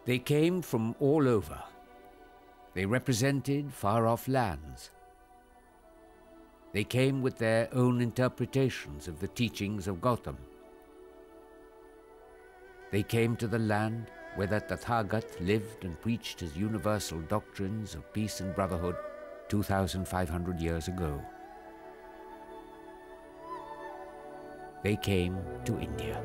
They came from all over. They represented far-off lands. They came with their own interpretations of the teachings of Gautam. They came to the land where the Tathagat lived and preached his universal doctrines of peace and brotherhood 2,500 years ago. They came to India.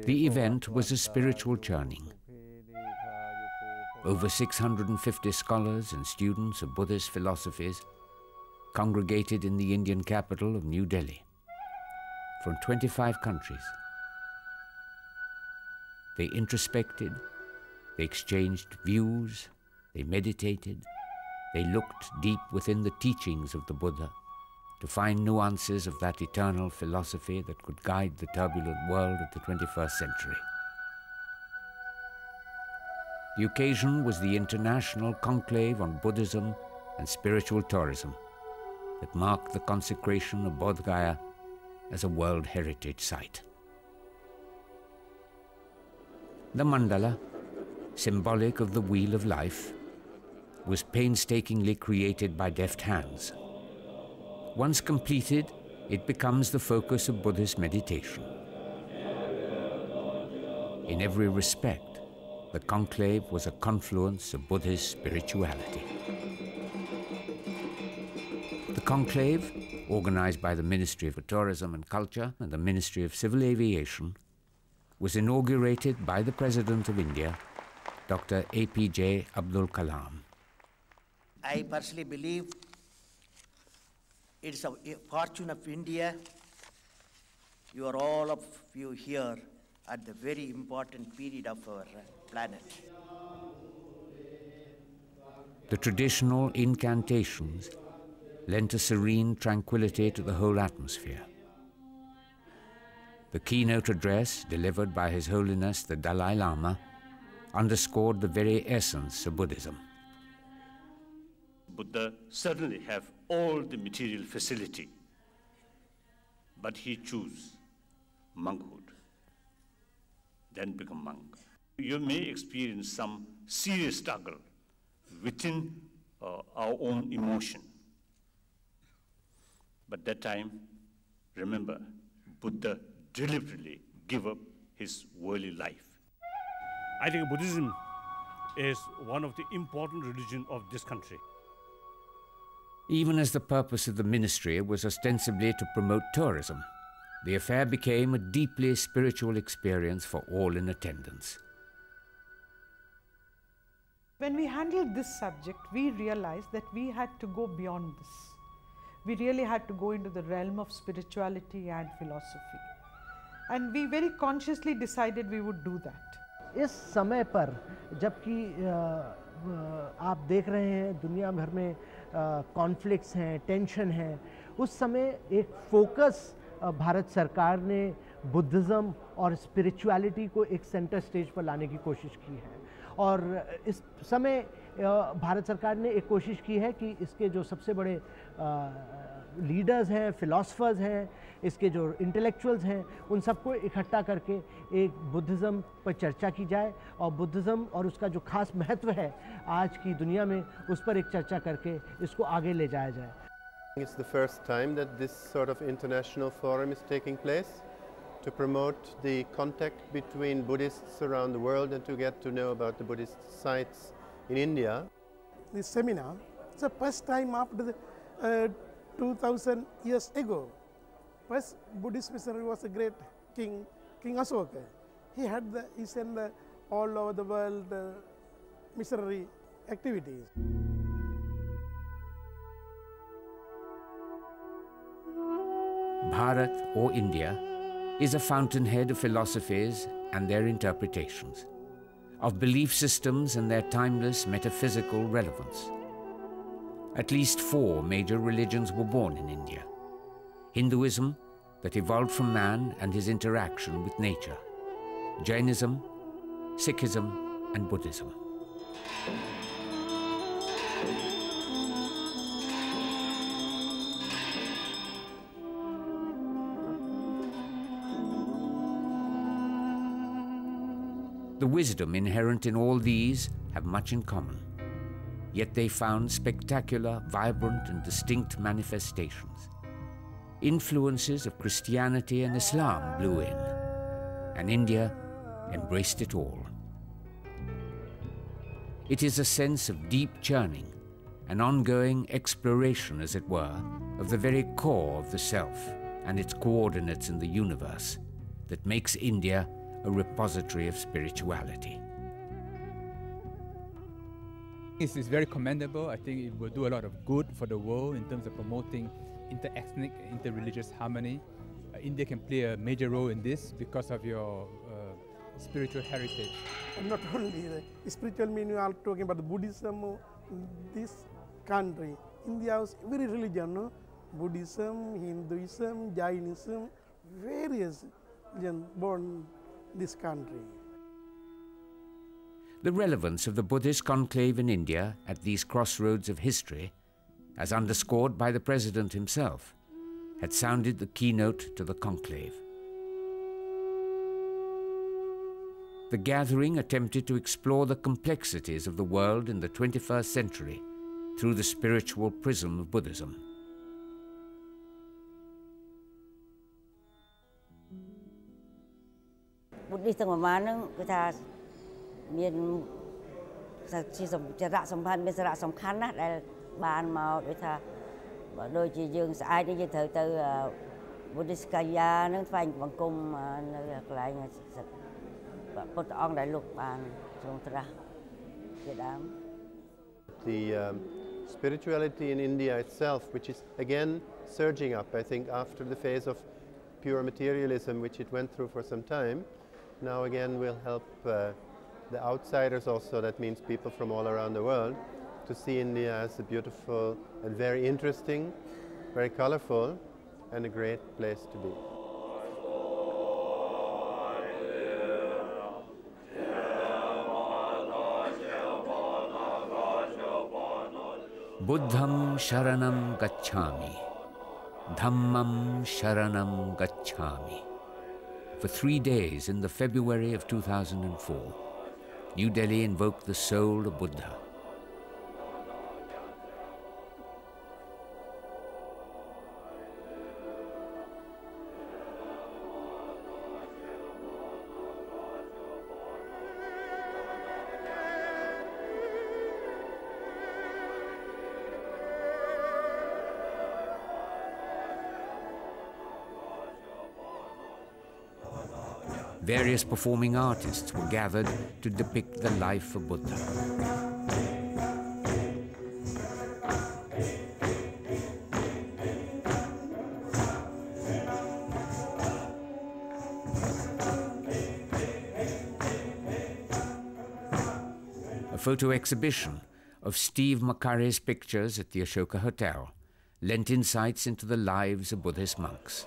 The event was a spiritual churning. Over 650 scholars and students of Buddhist philosophies congregated in the Indian capital of New Delhi from 25 countries. They introspected, they exchanged views, they meditated, they looked deep within the teachings of the Buddha to find nuances of that eternal philosophy that could guide the turbulent world of the 21st century. The occasion was the International Conclave on Buddhism and Spiritual Tourism that marked the consecration of Bodh Gaya as a World Heritage Site. The mandala, symbolic of the wheel of life, was painstakingly created by deft hands. Once completed, it becomes the focus of Buddhist meditation. In every respect, the conclave was a confluence of Buddhist spirituality. The conclave, organized by the Ministry of Tourism and Culture and the Ministry of Civil Aviation, was inaugurated by the President of India, Dr. APJ Abdul Kalam. I personally believe it's a fortune of India. You are all of you here at the very important period of our planet. The traditional incantations lent a serene tranquility to the whole atmosphere. The keynote address delivered by His Holiness the Dalai Lama underscored the very essence of Buddhism. Buddha certainly have all the material facility, but he chose monkhood, then become monk. You may experience some serious struggle within our own emotion. But that time, remember, Buddha deliberately gave up his worldly life. I think Buddhism is one of the important religions of this country. Even as the purpose of the ministry was ostensibly to promote tourism, the affair became a deeply spiritual experience for all in attendance. When we handled this subject, we realized that we had to go beyond this. We really had to go into the realm of spirituality and philosophy. And we very consciously decided we would do that. इस समय पर जबकि आप देख रहे हैं दुनिया भर में कॉन्फ्लिक्ट्स हैं, टेंशन हैं, उस समय एक फोकस भारत सरकार ने बुद्धिज़्म और स्पिरिचुअलिटी को एक सेंटर स्टेज पर लाने की कोशिश की है। और इस समय भारत सरकार ने एक कोशिश की है कि इसके जो सबसे बड़े लीडर्स हैं, फिलॉसफर्स हैं, इसके जो इंटेलेक्चुअल्स हैं, उन सबको इकट्ठा करके एक बुद्धिज़्म पर चर्चा की जाए और बुद्धिज़्म और उसका जो खास महत्व है आज की दुनिया में, उस पर एक चर्चा करके इसको आगे ले जाया जाए। It's the first time that this sort of international forum is taking place to promote the contact between Buddhists around the world and to get to know about the Buddhist sites in India. This seminar, it's the first time after the 2000 years ago. First Buddhist missionary was a great king, King Asoka. He sent all over the world missionary activities. Bharat, or India, is a fountainhead of philosophies and their interpretations, of belief systems and their timeless metaphysical relevance. At least 4 major religions were born in India: Hinduism, that evolved from man and his interaction with nature: Jainism, Sikhism, and Buddhism. The wisdom inherent in all these have much in common, yet they found spectacular, vibrant, and distinct manifestations. Influences of Christianity and Islam blew in, and India embraced it all. It is a sense of deep churning, an ongoing exploration, as it were, of the very core of the self and its coordinates in the universe that makes India a repository of spirituality. This is very commendable. I think it will do a lot of good for the world in terms of promoting inter-ethnic, inter-religious harmony. India can play a major role in this because of your spiritual heritage. And not only the spiritual meaning, you are talking about the Buddhism in this country. India is very religion, no? Buddhism, Hinduism, Jainism, various religions born in this country. The relevance of the Buddhist conclave in India at these crossroads of history, as underscored by the President himself, had sounded the keynote to the conclave. The gathering attempted to explore the complexities of the world in the 21st century through the spiritual prism of Buddhism. Buddhism ប្រមាណហ្នឹងគឺថាមានសារៈសំខាន់មានសារៈសំខាន់ណាស់ដែលបានមកដូចថាដូចជាយើងស្អែកនេះយើងត្រូវទៅ Buddhist កាយាហ្នឹងថ្វាយបង្គំនៅកន្លែងពុទ្ធអង្គដែលលោកបានទ្រង់ត្រាស់ជាដើម The spirituality in India itself, which is again surging up, I think, after the phase of pure materialism, which it went through for some time, now again will help the outsiders also, that means people from all around the world, to see India as a beautiful and very interesting, very colorful, and a great place to be. Buddham sharanam gacchami, Dhammam sharanam gacchami. For 3 days in the February of 2004, New Delhi invoked the soul of Buddha. Various performing artists were gathered to depict the life of Buddha. A photo exhibition of Steve McCurry's pictures at the Ashoka Hotel lent insights into the lives of Buddhist monks.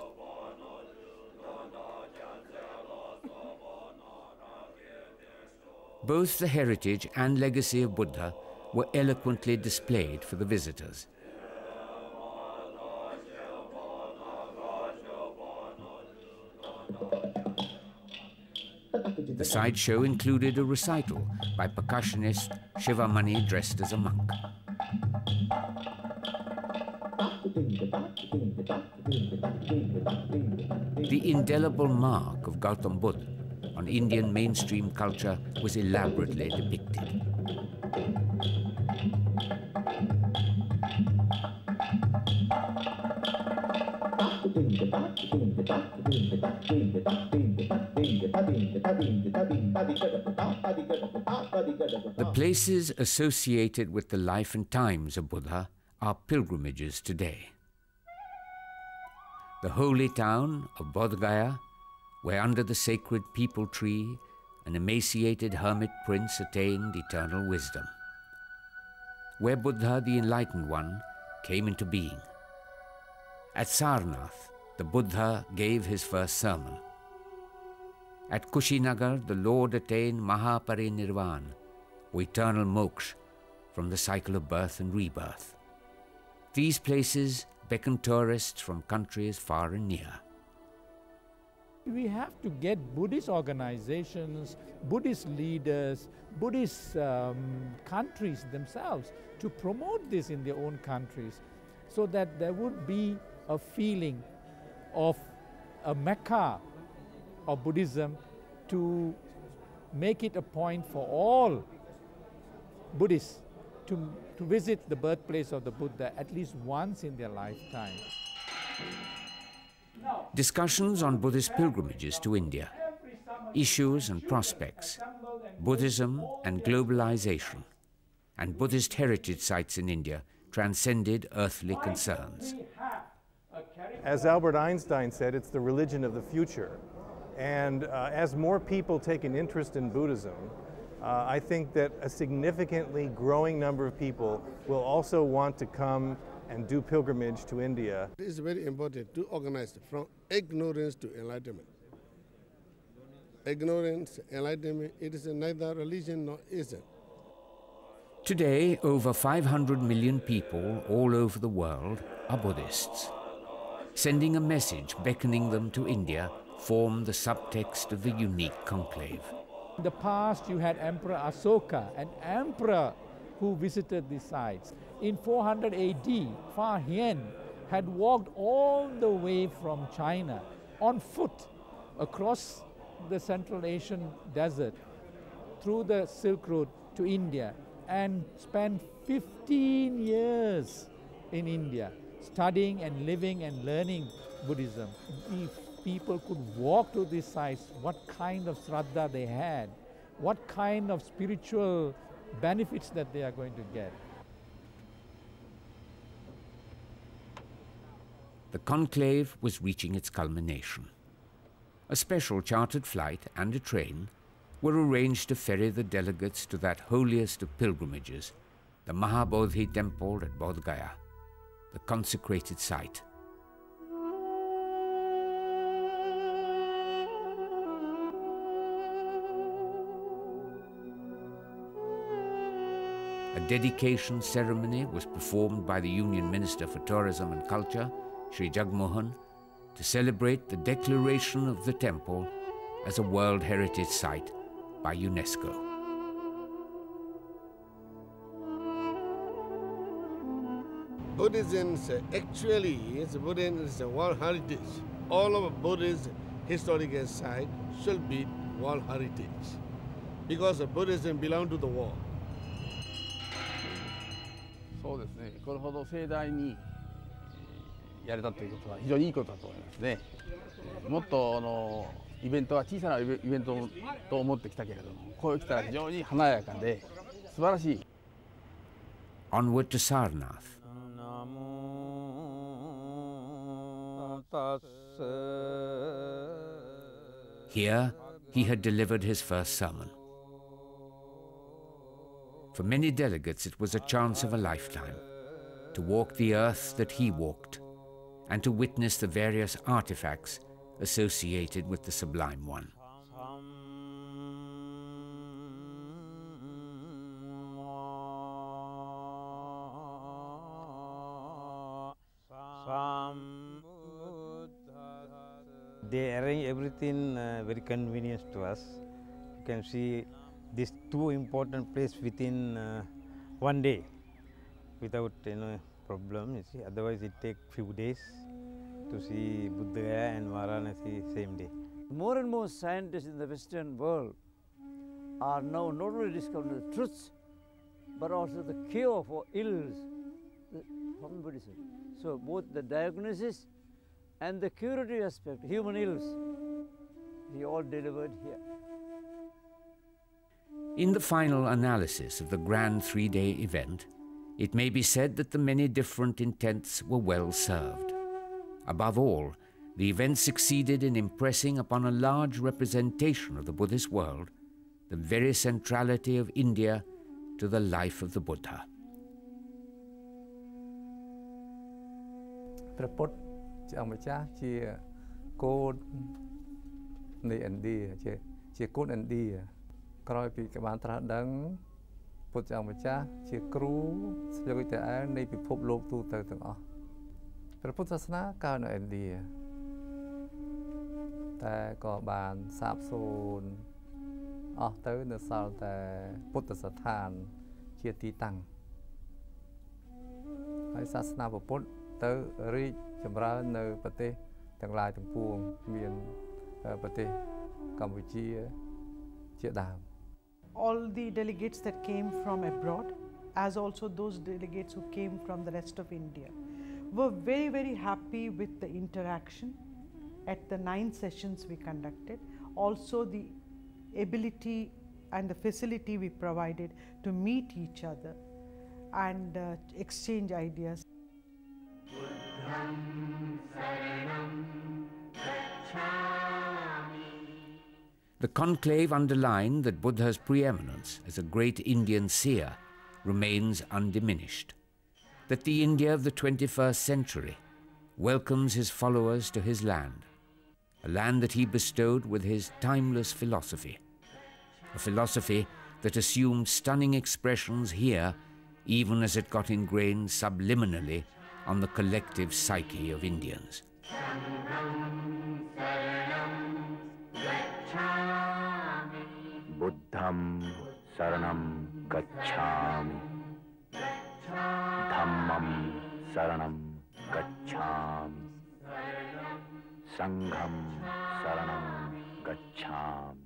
Both the heritage and legacy of Buddha were eloquently displayed for the visitors. The sideshow included a recital by percussionist Shivamani dressed as a monk. The indelible mark of Gautam Buddha on Indian mainstream culture was elaborately depicted. The places associated with the life and times of Buddha are pilgrimages today. The holy town of Bodh Gaya, where under the sacred peepal tree an emaciated hermit prince attained eternal wisdom. Where Buddha, the Enlightened One, came into being. At Sarnath, the Buddha gave his first sermon. At Kushinagar, the Lord attained Mahaparinirvan, or eternal moksha, from the cycle of birth and rebirth. These places beckon tourists from countries far and near. We have to get Buddhist organizations, Buddhist leaders, Buddhist countries themselves to promote this in their own countries, so that there would be a feeling of a Mecca of Buddhism, to make it a point for all Buddhists to visit the birthplace of the Buddha at least once in their lifetime. Discussions on Buddhist pilgrimages to India, issues and prospects, Buddhism and globalization, and Buddhist heritage sites in India transcended earthly concerns. As Albert Einstein said, it's the religion of the future. And as more people take an interest in Buddhism, I think that a significantly growing number of people will also want to come and do pilgrimage to India. It is very important to organize from ignorance to enlightenment. Ignorance, enlightenment, it is neither religion nor ism. Today, over 500 million people all over the world are Buddhists. Sending a message beckoning them to India formed the subtext of the unique conclave. In the past, you had Emperor Asoka, an emperor who visited these sites. In 400 AD, Fa Hien had walked all the way from China on foot across the Central Asian desert through the Silk Road to India and spent 15 years in India studying and living and learning Buddhism. If people could walk to these sites, what kind of shraddha they had, what kind of spiritual benefits that they are going to get. The conclave was reaching its culmination. A special chartered flight and a train were arranged to ferry the delegates to that holiest of pilgrimages, the Mahabodhi temple at Bodh Gaya, the consecrated site. A dedication ceremony was performed by the Union Minister for Tourism and Culture, Sri Jagmohan, to celebrate the declaration of the temple as a World Heritage Site by UNESCO. Buddhism actually Buddhism is a world heritage. All of Buddhist historical sites should be world heritage because Buddhism belongs to the world. そうですね。これほど盛大にやれたということは非常にいいことだと思いますね。もっとイベントは小さなイベントと思ってきたけれども、こう来たら非常に華やかで素晴らしい。Onward to Sarnath. Here, he had delivered his first sermon. For many delegates, it was a chance of a lifetime to walk the earth that he walked and to witness the various artifacts associated with the Sublime One. They arrange everything very convenient to us. You can see these two important places within one day without problem. You see, otherwise it takes few days to see Buddha and Varanasi same day. More and more scientists in the Western world are now not only discovering the truths, but also the cure for ills from Buddhism. So both the diagnosis and the curative aspect, human ills, he all delivered here. In the final analysis of the grand 3-day event, it may be said that the many different intents were well served. Above all, the event succeeded in impressing upon a large representation of the Buddhist world the very centrality of India to the life of the Buddha. ព្រះពុទ្ធ ធម្ចាស់ជាកូននៃឥណ្ឌាជាកូនឥណ្ឌាក្រោយពីបានត្រាស់ដឹងពុទ្ធអង្គម្ចាស់ជាគ្រូស្លើយតែឯនៃពិភពលោកទូទៅទាំងអស់ព្រះពុទ្ធសាសនាកើតនៅឥណ្ឌាតែក៏បានសាបសូន្យអស់ទៅនៅសល់តែពុទ្ធស្ថានជាទីតាំងហើយសាសនាពុទ្ធទៅរីកចម្រើននៅប្រទេសទាំងឡាយទាំងពួងមានប្រទេសកម្ពុជាជាដើម All the delegates that came from abroad, as also those delegates who came from the rest of India, were very, very happy with the interaction at the 9 sessions we conducted. Also the ability and the facility we provided to meet each other and exchange ideas. The conclave underlined that Buddha's preeminence as a great Indian seer remains undiminished, that the India of the 21st century welcomes his followers to his land, a land that he bestowed with his timeless philosophy, a philosophy that assumed stunning expressions here even as it got ingrained subliminally on the collective psyche of Indians. Buddham saranam gacchami, Dhammam saranam gacchami, Sangham saranam gacchami.